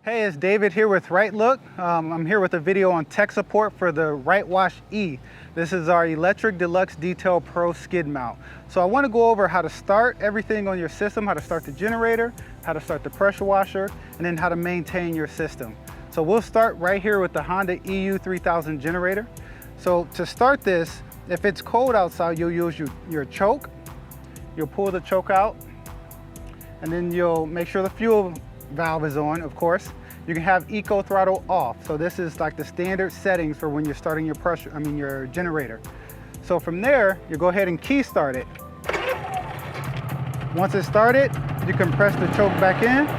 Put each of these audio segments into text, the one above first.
Hey, it's David here with Right Look. I'm here with a video on tech support for the Right Wash E. This is our electric Deluxe Detail Pro Skid mount. So I want to go over how to start everything on your system, how to start the generator, how to start the pressure washer, and then how to maintain your system. So we'll start right here with the Honda EU3000 generator. So to start this, if it's cold outside, you'll use your choke. You'll pull the choke out, and then you'll make sure the fuel valve is on, of course. You can have eco throttle off. So this is like the standard settings for when you're starting your generator. So from there, you go ahead and key start it. Once it's started, you can press the choke back in.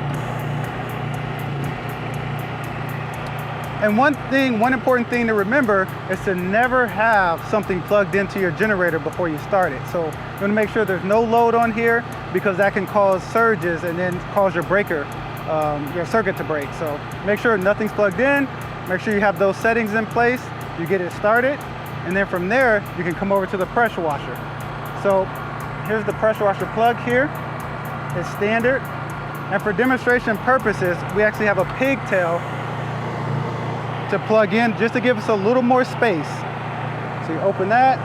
And one important thing to remember is to never have something plugged into your generator before you start it. So you want to make sure there's no load on here, because that can cause surges and then cause your breaker, your circuit to break. So make sure nothing's plugged in, make sure you have those settings in place, you get it started, and then from there you can come over to the pressure washer. So here's the pressure washer plug here. It's standard, and for demonstration purposes we actually have a pigtail to plug in just to give us a little more space. So you open that,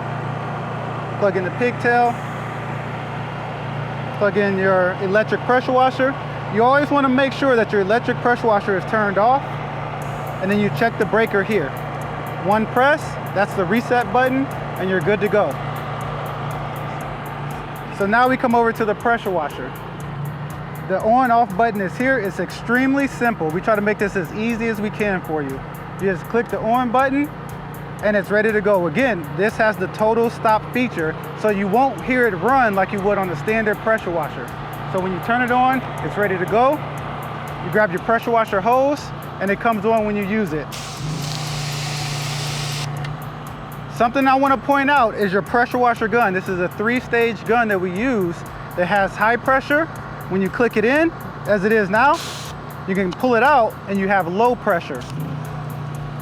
plug in the pigtail, plug in your electric pressure washer. You always want to make sure that your electric pressure washer is turned off, and then you check the breaker here. One press, that's the reset button, and you're good to go. So now we come over to the pressure washer. The on-off button is here. It's extremely simple. We try to make this as easy as we can for you. You just click the on button and it's ready to go. Again, this has the total stop feature, so you won't hear it run like you would on the standard pressure washer. So when you turn it on, it's ready to go. You grab your pressure washer hose and it comes on when you use it. Something I want to point out is your pressure washer gun. This is a 3-stage gun that we use that has high pressure. When you click it in, as it is now, you can pull it out and you have low pressure.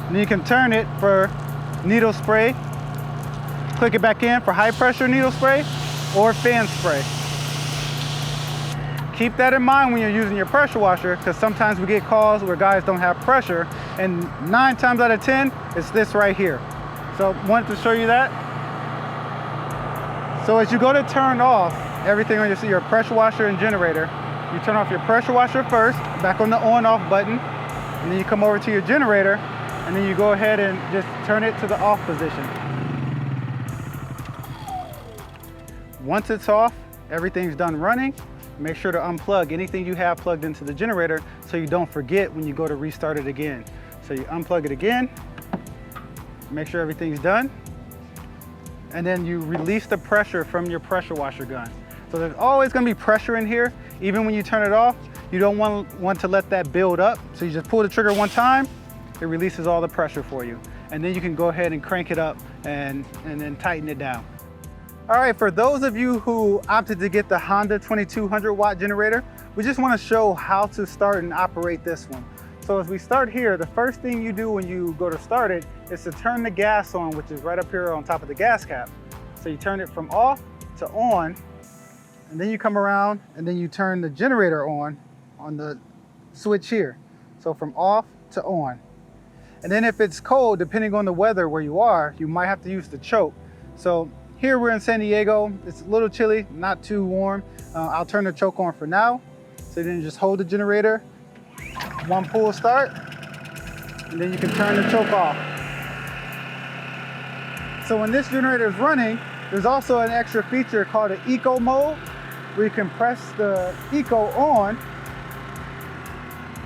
And you can turn it for needle spray, click it back in for high pressure needle spray or fan spray. Keep that in mind when you're using your pressure washer, because sometimes we get calls where guys don't have pressure, and 9 times out of 10, it's this right here. So wanted to show you that. So as you go to turn off everything on your pressure washer and generator, you turn off your pressure washer first, back on the on-off button, and then you come over to your generator, and then you go ahead and just turn it to the off position. Once it's off, everything's done running. Make sure to unplug anything you have plugged into the generator so you don't forget when you go to restart it again. So you unplug it again, make sure everything's done, and then you release the pressure from your pressure washer gun. So there's always going to be pressure in here. Even when you turn it off, you don't want to let that build up. So you just pull the trigger one time, it releases all the pressure for you. And then you can go ahead and crank it up and then tighten it down. All right, for those of you who opted to get the Honda 2200 watt generator, we just want to show how to start and operate this one. So as we start here, the first thing you do when you go to start it is to turn the gas on, which is right up here on top of the gas cap. So you turn it from off to on, and then you come around and then you turn the generator on the switch here. So from off to on. And then if it's cold, depending on the weather where you are, you might have to use the choke. So here we're in San Diego, it's a little chilly, not too warm. I'll turn the choke on for now. So then you just hold the generator, one pull start, and then you can turn the choke off. So when this generator is running, there's also an extra feature called an eco mode, where you can press the eco on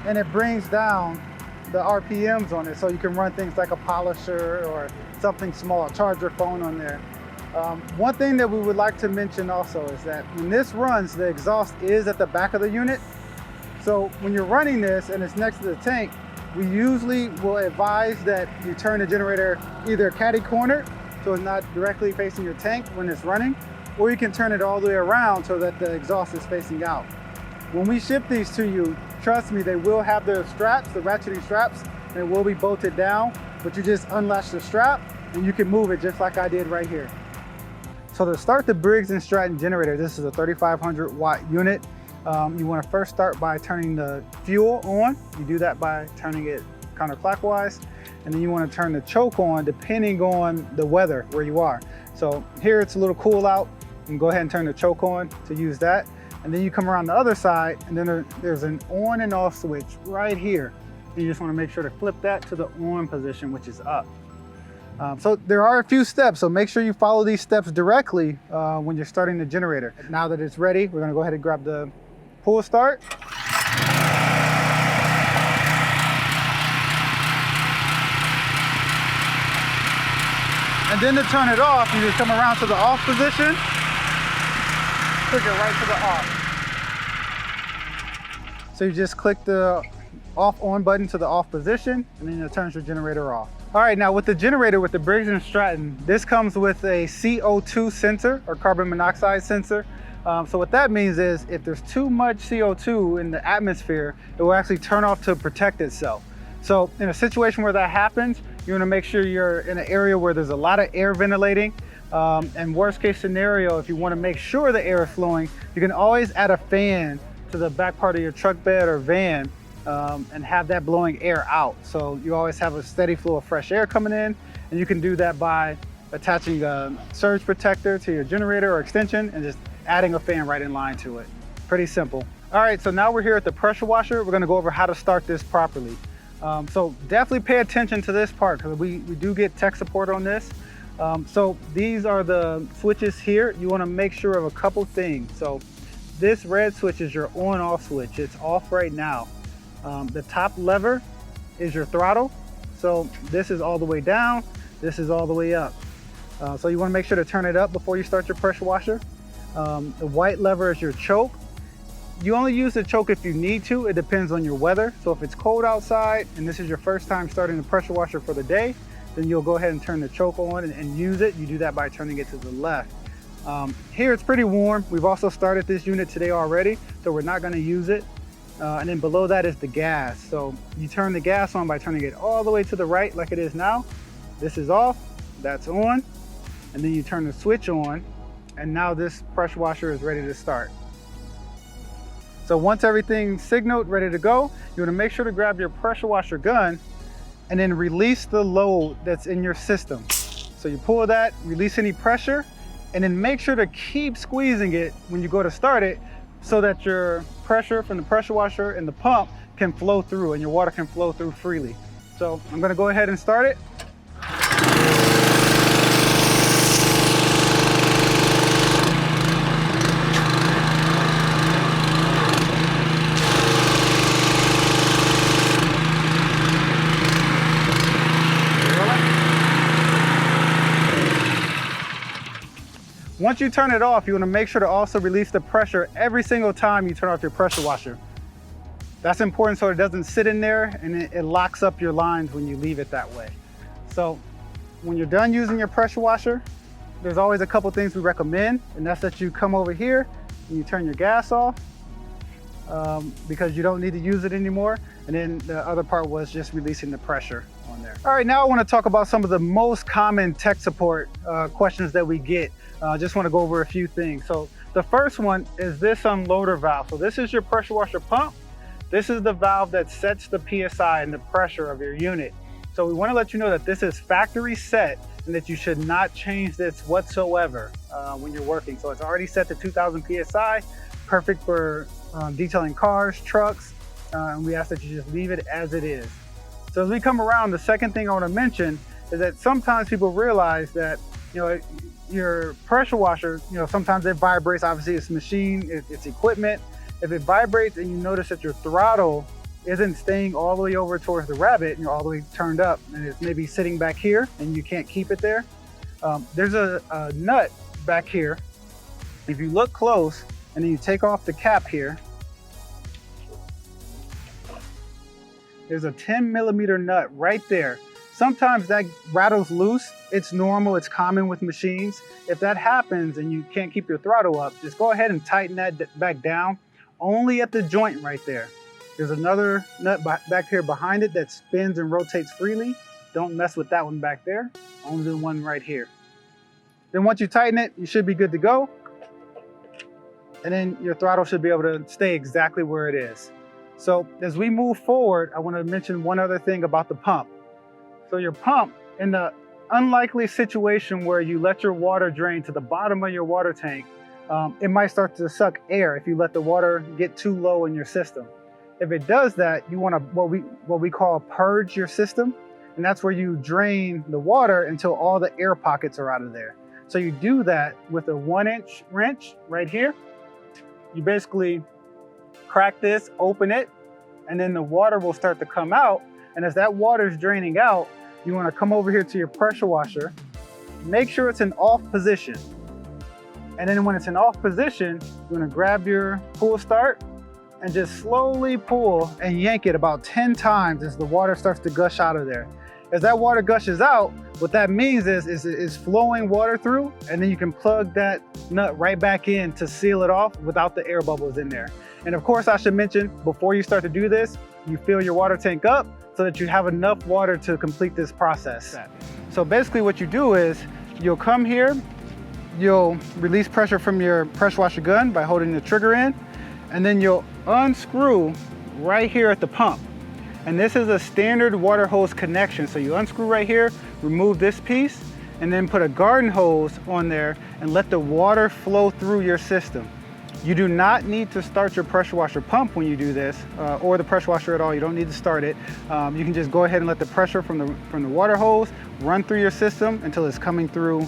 and it brings down the RPMs on it, so you can run things like a polisher or something small, charge your phone on there. One thing that we would like to mention also is that when this runs, the exhaust is at the back of the unit. So when you're running this and it's next to the tank, we usually will advise that you turn the generator either catty corner, so it's not directly facing your tank when it's running, or you can turn it all the way around so that the exhaust is facing out. When we ship these to you, trust me, they will have the straps, the ratcheting straps, and it will be bolted down, but you just unlatch the strap and you can move it just like I did right here. So to start the Briggs Stratton generator, this is a 3500 watt unit. You want to first start by turning the fuel on. You do that by turning it counterclockwise. And then you want to turn the choke on depending on the weather where you are. So here it's a little cool out. You can go ahead and turn the choke on to use that. And then you come around the other side, and then there's an on and off switch right here. And you just want to make sure to flip that to the on position, which is up. So there are a few steps, so make sure you follow these steps directly when you're starting the generator. Now that it's ready, we're going to go ahead and grab the pull start. And then to turn it off, you just come around to the off position, click it right to the off. So you just click the off on button to the off position, and then it turns your generator off. All right, now with the generator, with the Briggs Stratton, this comes with a CO2 sensor or carbon monoxide sensor. So what that means is if there's too much CO2 in the atmosphere, it will actually turn off to protect itself. So in a situation where that happens, you want to make sure you're in an area where there's a lot of air ventilating. And worst case scenario, if you want to make sure the air is flowing, you can always add a fan to the back part of your truck bed or van and have that blowing air out. So you always have a steady flow of fresh air coming in, and you can do that by attaching a surge protector to your generator or extension and just adding a fan right in line to it. Pretty simple. All right, so now we're here at the pressure washer. We're gonna go over how to start this properly. So definitely pay attention to this part because we do get tech support on this. So these are the switches here. You wanna make sure of a couple things. So this red switch is your on-off switch. It's off right now. The top lever is your throttle. So this is all the way down, this is all the way up. So you wanna make sure to turn it up before you start your pressure washer. The white lever is your choke. You only use the choke if you need to. It depends on your weather. So if it's cold outside and this is your first time starting the pressure washer for the day, then you'll go ahead and turn the choke on and use it. You do that by turning it to the left. Here it's pretty warm. We've also started this unit today already, so we're not gonna use it. And then below that is the gas. So you turn the gas on by turning it all the way to the right like it is now. This is off, that's on. And then you turn the switch on, and now this pressure washer is ready to start. So once everything's signaled, ready to go, you wanna make sure to grab your pressure washer gun and then release the load that's in your system. So you pull that, release any pressure, and then make sure to keep squeezing it when you go to start it so that your pressure from the pressure washer and the pump can flow through and your water can flow through freely. So I'm gonna go ahead and start it. Once you turn it off, you want to make sure to also release the pressure every single time you turn off your pressure washer. That's important so it doesn't sit in there and it locks up your lines when you leave it that way. So when you're done using your pressure washer, there's always a couple things we recommend, and that's that you come over here and you turn your gas off because you don't need to use it anymore. And then the other part was just releasing the pressure on there. All right, now I want to talk about some of the most common tech support questions that we get. Just want to go over a few things. So the first one is this unloader valve. So this is your pressure washer pump. This is the valve that sets the PSI and the pressure of your unit. So we want to let you know that this is factory set and that you should not change this whatsoever when you're working. So it's already set to 2000 PSI, perfect for detailing cars, trucks, and we ask that you just leave it as it is. So as we come around, the second thing I want to mention is that sometimes people realize that, your pressure washer, sometimes it vibrates. Obviously it's machine, it's equipment. If it vibrates and you notice that your throttle isn't staying all the way over towards the rabbit and you're all the way turned up and it's maybe sitting back here and you can't keep it there, there's a nut back here. If you look close and then you take off the cap here, there's a 10mm nut right there. Sometimes that rattles loose. It's normal, it's common with machines. If that happens and you can't keep your throttle up, just go ahead and tighten that back down, only at the joint right there. There's another nut back here behind it that spins and rotates freely. Don't mess with that one back there, only the one right here. Then once you tighten it, you should be good to go. and then your throttle should be able to stay exactly where it is. So as we move forward, I want to mention one other thing about the pump. So your pump, in the unlikely situation where you let your water drain to the bottom of your water tank, it might start to suck air if you let the water get too low in your system. If it does that, you want to what we call purge your system, and that's where you drain the water until all the air pockets are out of there. So you do that with a 1-inch wrench right here. You basically crack this, open it, and then the water will start to come out. And as that water is draining out, you want to come over here to your pressure washer, make sure it's in off position. And then when it's in off position, you want to grab your pull start and just slowly pull and yank it about 10 times as the water starts to gush out of there. As that water gushes out, what that means is flowing water through, and then you can plug that nut right back in to seal it off without the air bubbles in there. And of course, I should mention, before you start to do this, you fill your water tank up so that you have enough water to complete this process. So basically what you do is, you'll come here, you'll release pressure from your pressure washer gun by holding the trigger in, and then you'll unscrew right here at the pump. And this is a standard water hose connection. So you unscrew right here, remove this piece, and then put a garden hose on there and let the water flow through your system. You do not need to start your pressure washer pump when you do this, or the pressure washer at all. You don't need to start it. You can just go ahead and let the pressure from the water hose run through your system until it's coming through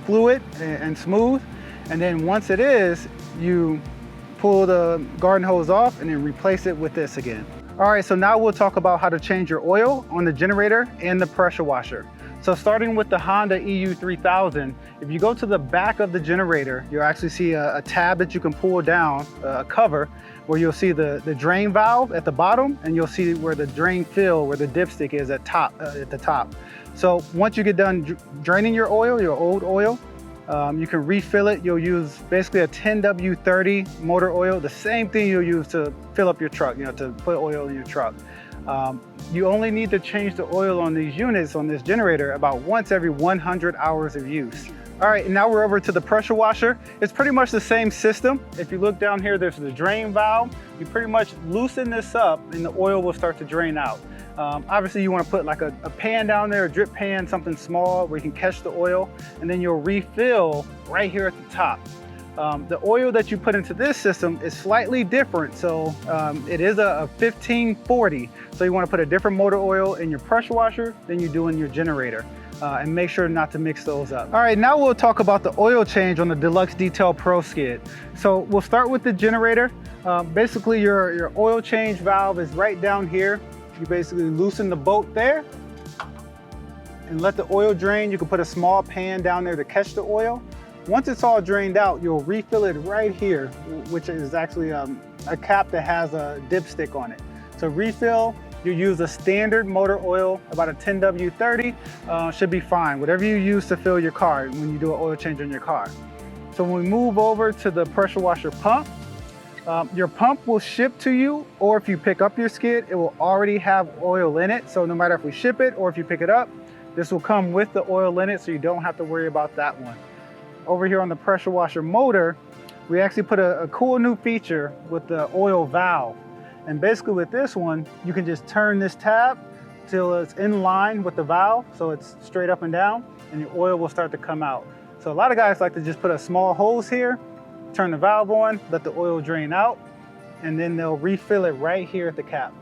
fluid and smooth. And then once it is, you pull the garden hose off and then replace it with this again. All right, so now we'll talk about how to change your oil on the generator and the pressure washer. So starting with the Honda EU3000, if you go to the back of the generator, you'll actually see a tab that you can pull down, a cover, where you'll see the drain valve at the bottom, and you'll see where the drain fill, where the dipstick is at the top. So once you get done draining your oil, your old oil, you can refill it. You'll use basically a 10W30 motor oil, the same thing you'll use to fill up your truck, to put oil in your truck. You only need to change the oil on these units, on this generator, about once every 100 hours of use. All right, and now we're over to the pressure washer. It's pretty much the same system. If you look down here, there's the drain valve. You pretty much loosen this up and the oil will start to drain out. Obviously you want to put like a pan down there, a drip pan, something small where you can catch the oil, and then you'll refill right here at the top. The oil that you put into this system is slightly different. So it is a 1540. So you want to put a different motor oil in your pressure washer than you do in your generator. And make sure not to mix those up. All right, now we'll talk about the oil change on the Deluxe Detail Pro Skid. So we'll start with the generator. Basically your oil change valve is right down here. You basically loosen the bolt there and let the oil drain. You can put a small pan down there to catch the oil. Once it's all drained out, you'll refill it right here, which is actually a cap that has a dipstick on it. So refill, you use a standard motor oil, about a 10W30, should be fine. Whatever you use to fill your car when you do an oil change on your car. So when we move over to the pressure washer pump, your pump will ship to you, or if you pick up your skid, it will already have oil in it. So no matter if we ship it or if you pick it up, this will come with the oil in it, so you don't have to worry about that one. Over here on the pressure washer motor, we actually put a cool new feature with the oil valve. And basically with this one, you can just turn this tab till it's in line with the valve, so it's straight up and down, and your oil will start to come out. So a lot of guys like to just put a small hose here, turn the valve on, let the oil drain out, and then they'll refill it right here at the cap.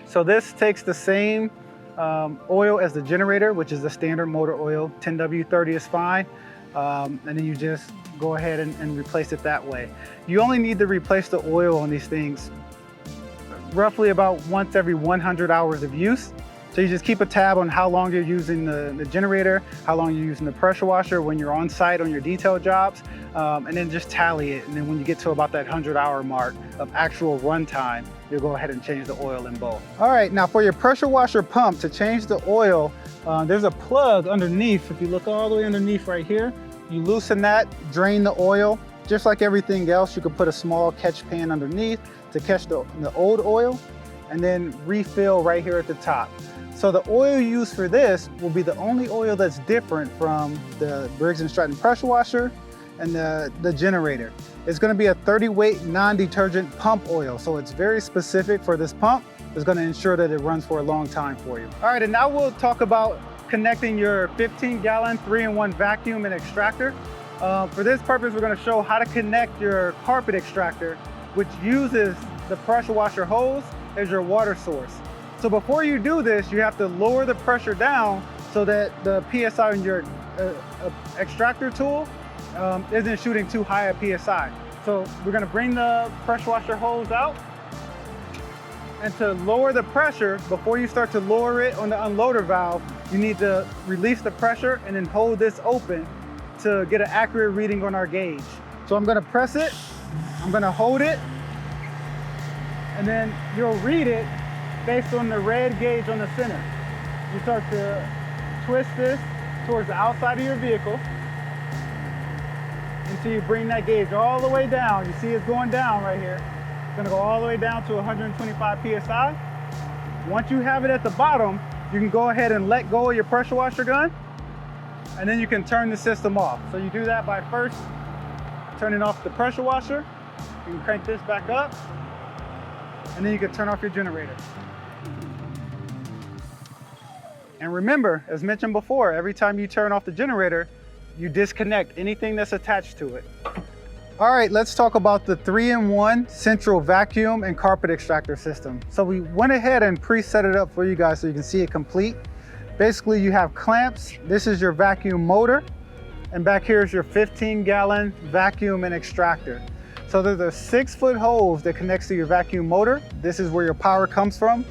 So this takes the same oil as the generator, which is the standard motor oil. 10W30 is fine. And then you just go ahead and replace it that way. You only need to replace the oil on these things roughly about once every 100 hours of use. So you just keep a tab on how long you're using the generator, how long you're using the pressure washer when you're on site on your detail jobs, and then just tally it. And then when you get to about that 100-hour mark of actual run time, you'll go ahead and change the oil in both. All right, now for your pressure washer pump, to change the oil, there's a plug underneath. If you look all the way underneath right here, you loosen that, drain the oil. Just like everything else, you could put a small catch pan underneath to catch the old oil, and then refill right here at the top. So the oil used for this will be the only oil that's different from the Briggs Stratton pressure washer and the generator. It's gonna be a 30 weight non-detergent pump oil. So it's very specific for this pump. It's gonna ensure that it runs for a long time for you. All right, and now we'll talk about connecting your 15-gallon 3-in-1 vacuum and extractor. For this purpose, we're gonna show how to connect your carpet extractor, which uses the pressure washer hose as your water source. So before you do this, you have to lower the pressure down so that the PSI in your extractor tool isn't shooting too high a PSI. So we're gonna bring the pressure washer hose out. And to lower the pressure, before you start to lower it on the unloader valve, you need to release the pressure and then hold this open to get an accurate reading on our gauge. So I'm gonna press it, I'm gonna hold it, and then you'll read it based on the red gauge on the center. You start to twist this towards the outside of your vehicle until you bring that gauge all the way down. You see it's going down right here. It's gonna go all the way down to 125 PSI. Once you have it at the bottom, you can go ahead and let go of your pressure washer gun, and then you can turn the system off. So you do that by first turning off the pressure washer. You can crank this back up, and then you can turn off your generator. And remember, as mentioned before, every time you turn off the generator, you disconnect anything that's attached to it. All right, let's talk about the 3-in-1 central vacuum and carpet extractor system. So we went ahead and preset it up for you guys so you can see it complete. Basically, you have clamps. This is your vacuum motor. And back here is your 15-gallon vacuum and extractor. So there's a 6-foot hose that connects to your vacuum motor. This is where your power comes from.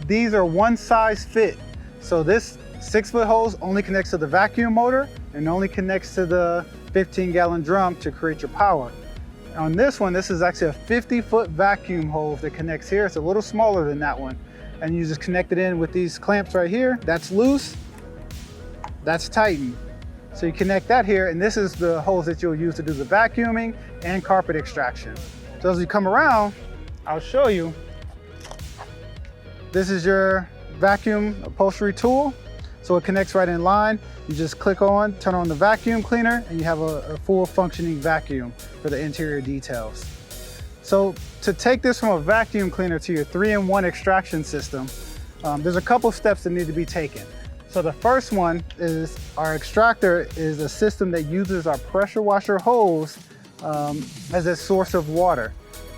These are one size fit. So this 6-foot hose only connects to the vacuum motor and only connects to the 15-gallon drum to create your power. On this one, this is actually a 50-foot vacuum hose that connects here. It's a little smaller than that one. And you just connect it in with these clamps right here. That's loose, that's tightened. So you connect that here, and this is the hose that you'll use to do the vacuuming and carpet extraction. So as we come around, I'll show you. This is your vacuum upholstery tool. So it connects right in line. You just click on, turn on the vacuum cleaner, and you have a full functioning vacuum for the interior details. So to take this from a vacuum cleaner to your 3-in-1 extraction system, there's a couple steps that need to be taken. So the first one is our extractor is a system that uses our pressure washer hose as a source of water.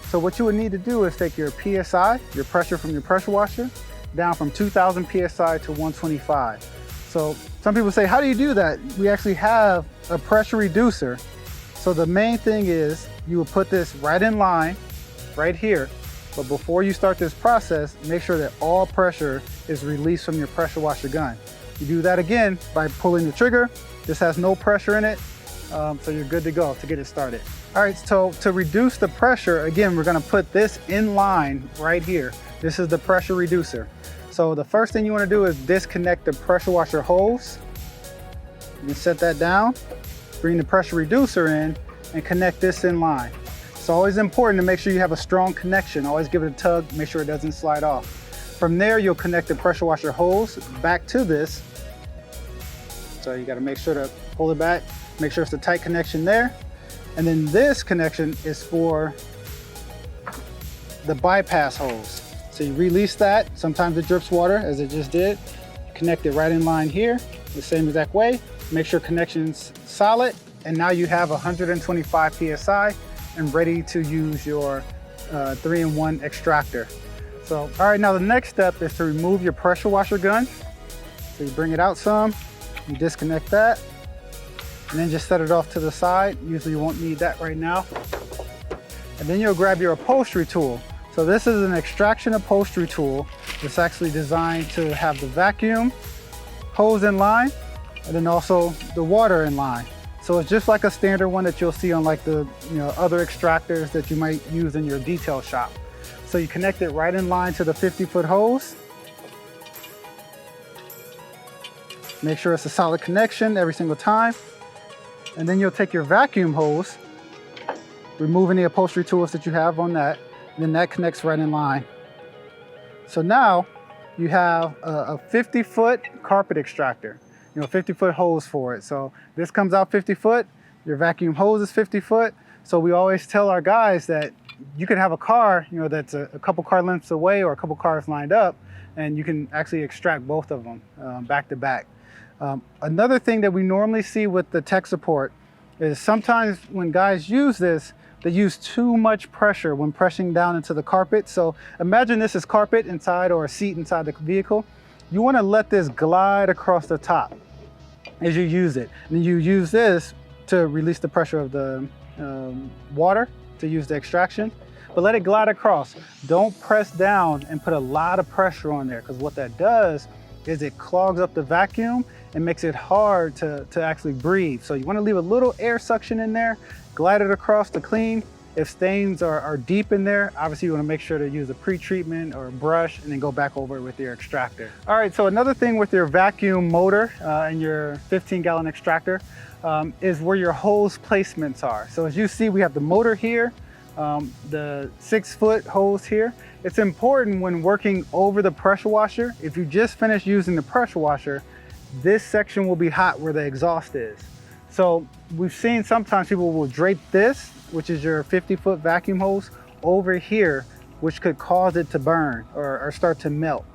So what you would need to do is take your PSI, your pressure from your pressure washer, down from 2,000 PSI to 125. So some people say, how do you do that? We actually have a pressure reducer. So the main thing is you will put this right in line, right here. But before you start this process, make sure that all pressure is released from your pressure washer gun. You do that again by pulling the trigger. This has no pressure in it, so you're good to go to get it started. All right, so to reduce the pressure, again, we're gonna put this in line right here. This is the pressure reducer. So the first thing you wanna do is disconnect the pressure washer hose. You can set that down, bring the pressure reducer in, and connect this in line. It's always important to make sure you have a strong connection. Always give it a tug, make sure it doesn't slide off. From there, you'll connect the pressure washer hose back to this. So you gotta make sure to pull it back, make sure it's a tight connection there. And then this connection is for the bypass hose. So you release that. Sometimes it drips water, as it just did. Connect it right in line here, the same exact way. Make sure connection's solid. And now you have 125 PSI and ready to use your 3-in-1 extractor. So, all right, now the next step is to remove your pressure washer gun. So you bring it out some, you disconnect that, and then just set it off to the side. Usually you won't need that right now. And then you'll grab your upholstery tool. So this is an extraction upholstery tool. It's actually designed to have the vacuum hose in line, and then also the water in line. So it's just like a standard one that you'll see on like the other extractors that you might use in your detail shop. So you connect it right in line to the 50-foot hose. Make sure it's a solid connection every single time. And then you'll take your vacuum hose, remove any upholstery tools that you have on that, and then that connects right in line. So now you have a 50-foot carpet extractor, 50-foot hose for it. So this comes out 50 foot, your vacuum hose is 50 foot. So we always tell our guys that you can have a car, you know, that's a couple car lengths away or a couple cars lined up, and you can actually extract both of them back to back. Another thing that we normally see with the tech support is sometimes when guys use this, they use too much pressure when pressing down into the carpet. So imagine this is carpet inside or a seat inside the vehicle. You want to let this glide across the top as you use it. And you use this to release the pressure of the water to use the extraction, but let it glide across. Don't press down and put a lot of pressure on there, because what that does is it clogs up the vacuum and makes it hard to actually breathe. So you want to leave a little air suction in there, glide it across to clean. If stains are deep in there, obviously you want to make sure to use a pre-treatment or a brush and then go back over it with your extractor. All right, so another thing with your vacuum motor and your 15-gallon extractor is where your hose placements are. So as you see, we have the motor here, the 6-foot hose here. It's important when working over the pressure washer. If you just finished using the pressure washer, this section will be hot where the exhaust is. So we've seen sometimes people will drape this, which is your 50-foot vacuum hose, over here, which could cause it to burn or start to melt.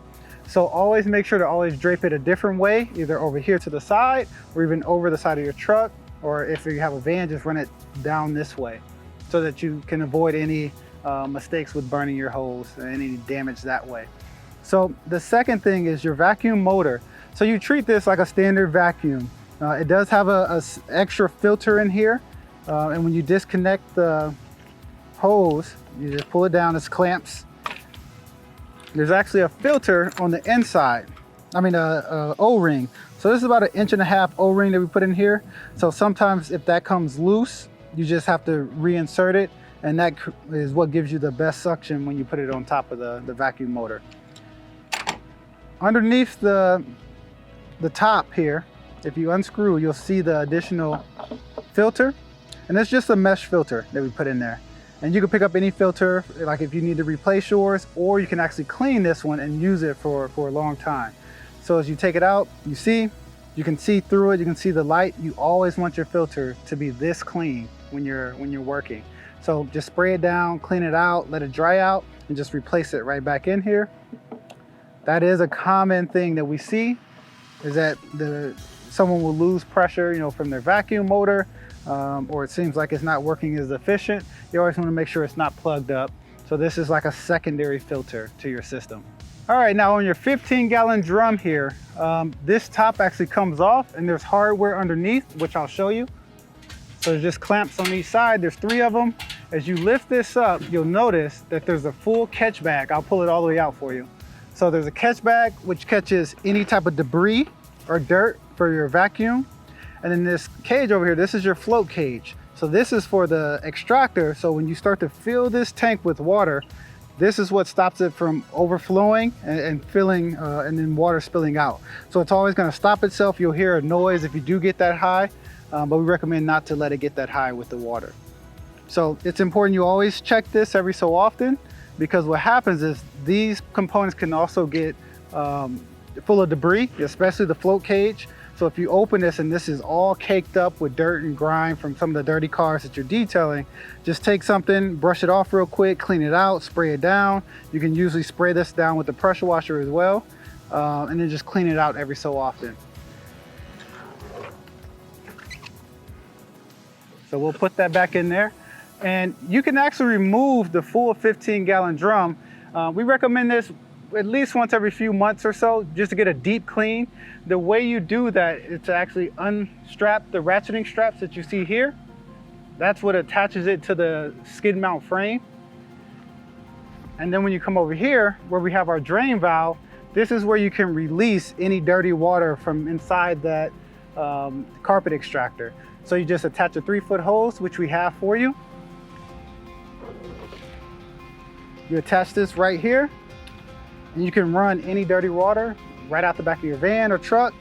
So always make sure to always drape it a different way, either over here to the side or even over the side of your truck, or if you have a van, just run it down this way so that you can avoid any mistakes with burning your hose and any damage that way. So the second thing is your vacuum motor. So you treat this like a standard vacuum. It does have a extra filter in here, and when you disconnect the hose, you just pull it down, it's clamps. There's actually a filter on the inside. I mean a O-ring. So this is about 1.5 inch O-ring that we put in here. So sometimes if that comes loose, you just have to reinsert it, and that is what gives you the best suction when you put it on top of the vacuum motor. Underneath the top here, if you unscrew, you'll see the additional filter, and it's just a mesh filter that we put in there. And you can pick up any filter, like if you need to replace yours, or you can actually clean this one and use it for a long time. So as you take it out, you can see through it, you can see the light. You always want your filter to be this clean when you're working. So just spray it down, clean it out, let it dry out, and just replace it right back in here. That is a common thing that we see, is that someone will lose pressure, you know, from their vacuum motor, or it seems like it's not working as efficient. You always want to make sure it's not plugged up. So this is like a secondary filter to your system. All right, now on your 15-gallon drum here, this top actually comes off, and there's hardware underneath, which I'll show you. So there's just clamps on each side. There's 3 of them. As you lift this up, you'll notice that there's a full catch bag. I'll pull it all the way out for you. So there's a catch bag which catches any type of debris or dirt for your vacuum. And then this cage over here, this is your float cage. So this is for the extractor. So when you start to fill this tank with water, this is what stops it from overflowing and filling and then water spilling out. So it's always going to stop itself. You'll hear a noise if you do get that high, but we recommend not to let it get that high with the water. So it's important you always check this every so often, because what happens is these components can also get full of debris, especially the float cage. So if you open this and this is all caked up with dirt and grime from some of the dirty cars that you're detailing, just take something, brush it off real quick, clean it out, spray it down. You can usually spray this down with the pressure washer as well, and then just clean it out every so often. So we'll put that back in there. And you can actually remove the full 15-gallon drum. We recommend this at least once every few months or so, just to get a deep clean. The way you do that is to actually unstrap the ratcheting straps that you see here. That's what attaches it to the skid mount frame. And then when you come over here, where we have our drain valve, this is where you can release any dirty water from inside that carpet extractor. So you just attach a 3-foot hose, which we have for you. You attach this right here, and you can run any dirty water right out the back of your van or truck.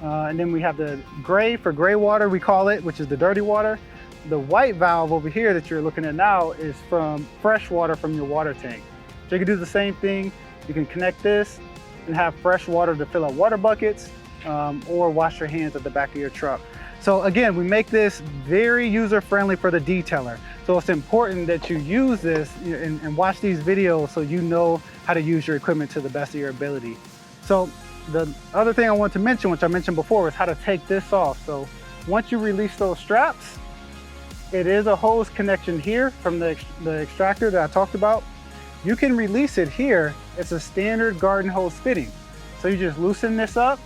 And then we have the gray for gray water, we call it, which is the dirty water. The white valve over here that you're looking at now is from fresh water from your water tank. So you can do the same thing. You can connect this and have fresh water to fill up water buckets, or wash your hands at the back of your truck. So again, we make this very user-friendly for the detailer. So it's important that you use this and watch these videos so you know how to use your equipment to the best of your ability. So the other thing I want to mention, which I mentioned before, is how to take this off. So once you release those straps, it is a hose connection here from the extractor that I talked about. You can release it here. It's a standard garden hose fitting. So you just loosen this up,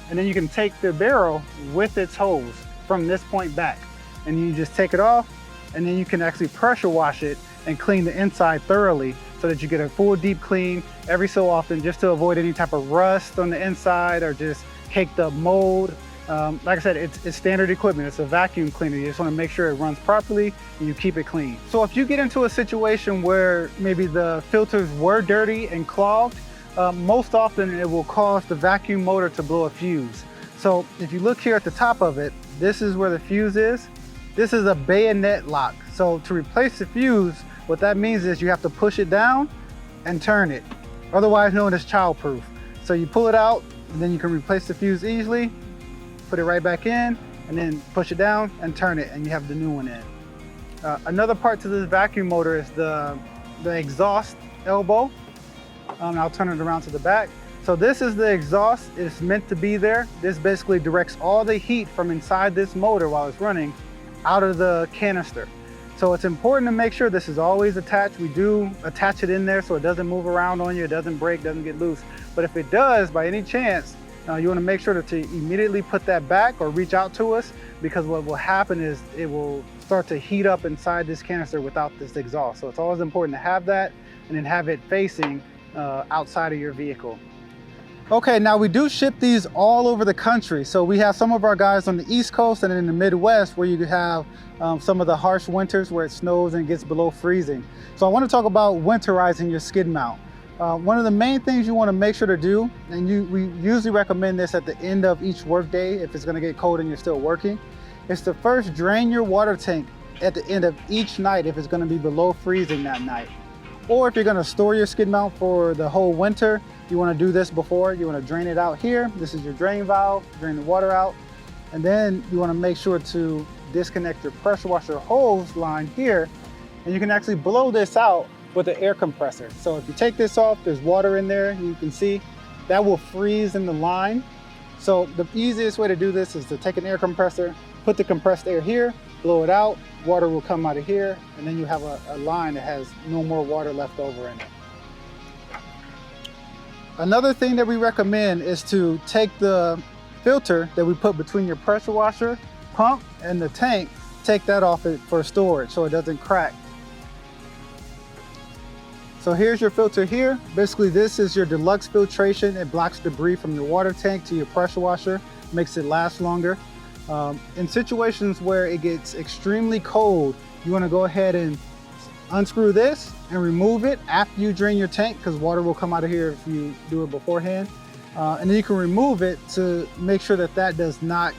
and then you can take the barrel with its hose from this point back. And you just take it off, and then you can actually pressure wash it and clean the inside thoroughly so that you get a full deep clean every so often, just to avoid any type of rust on the inside or just caked up mold. Like I said, it's standard equipment. It's a vacuum cleaner. You just want to make sure it runs properly and you keep it clean. So if you get into a situation where maybe the filters were dirty and clogged, most often it will cause the vacuum motor to blow a fuse. So if you look here at the top of it, this is where the fuse is. This is a bayonet lock. So to replace the fuse, what that means is you have to push it down and turn it, otherwise known as childproof. So you pull it out, and then you can replace the fuse easily, put it right back in, and then push it down and turn it, and you have the new one in. Another part to this vacuum motor is the exhaust elbow. I'll turn it around to the back. So this is the exhaust. It's meant to be there. This basically directs all the heat from inside this motor while it's running out of the canister. So it's important to make sure this is always attached. We do attach it in there so it doesn't move around on you, it doesn't break, doesn't get loose. But if it does, by any chance, you want to make sure to immediately put that back or reach out to us, because what will happen is it will start to heat up inside this canister without this exhaust. So it's always important to have that and then have it facing outside of your vehicle. Okay, now we do ship these all over the country. So we have some of our guys on the East Coast and in the Midwest where you have some of the harsh winters where it snows and gets below freezing. So I want to talk about winterizing your skid mount. One of the main things you want to make sure to do, and we usually recommend this at the end of each workday if it's going to get cold and you're still working, is to first drain your water tank at the end of each night if it's going to be below freezing that night. Or if you're going to store your skid mount for the whole winter, you want to do this before. You want to drain it out here. This is your drain valve, drain the water out. And then you want to make sure to disconnect your pressure washer hose line here. And you can actually blow this out with an air compressor. So if you take this off, there's water in there. You can see that will freeze in the line. So the easiest way to do this is to take an air compressor, put the compressed air here, blow it out, water will come out of here, and then you have a line that has no more water left over in it. Another thing that we recommend is to take the filter that we put between your pressure washer pump and the tank, take that off it for storage so it doesn't crack. So here's your filter here. Basically this is your deluxe filtration. It blocks debris from your water tank to your pressure washer, makes it last longer. In situations where it gets extremely cold, you want to go ahead and unscrew this and remove it after you drain your tank, because water will come out of here if you do it beforehand. And then you can remove it to make sure that that does not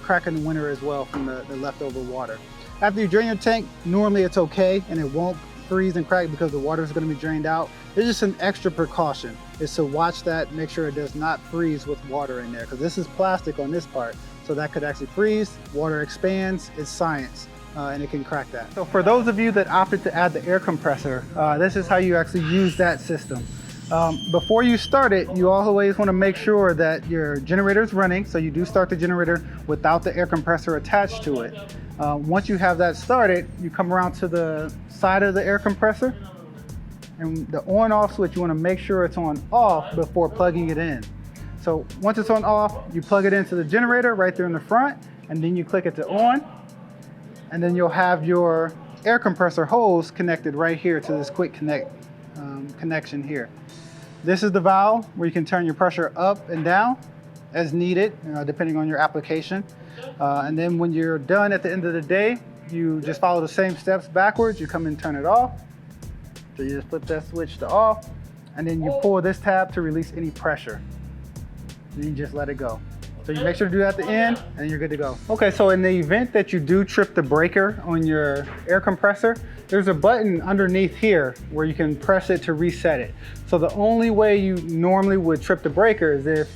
crack in the winter as well from the leftover water. After you drain your tank, normally it's okay and it won't freeze and crack because the water is going to be drained out. It's just an extra precaution is to watch that, make sure it does not freeze with water in there, because this is plastic on this part. So that could actually freeze, water expands, it's science, and it can crack that. So for those of you that opted to add the air compressor, this is how you actually use that system. Before you start it, you always want to make sure that your generator is running. So you do start the generator without the air compressor attached to it. Once you have that started, you come around to the side of the air compressor, and the on off switch, you want to make sure it's on off before plugging it in. So once it's on off, you plug it into the generator right there in the front, and then you click it to on, and then you'll have your air compressor hose connected right here to this quick connect connection here. This is the valve where you can turn your pressure up and down as needed, depending on your application. And then when you're done at the end of the day, you just follow the same steps backwards. You come and turn it off. So you just flip that switch to off, and then you pull this tab to release any pressure. And you just let it go. So you make sure to do that at the end, and you're good to go. Okay, so in the event that you do trip the breaker on your air compressor, There's a button underneath here where you can press it to reset it. So the only way you normally would trip the breaker is if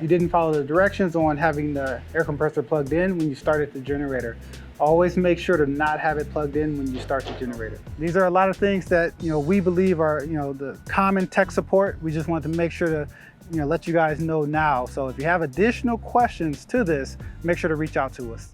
you didn't follow the directions on having the air compressor plugged in when you started the generator. Always make sure to not have it plugged in when you start the generator. These are a lot of things that we believe are the common tech support. We just want to make sure to let you guys know now. So if you have additional questions to this, make sure to reach out to us.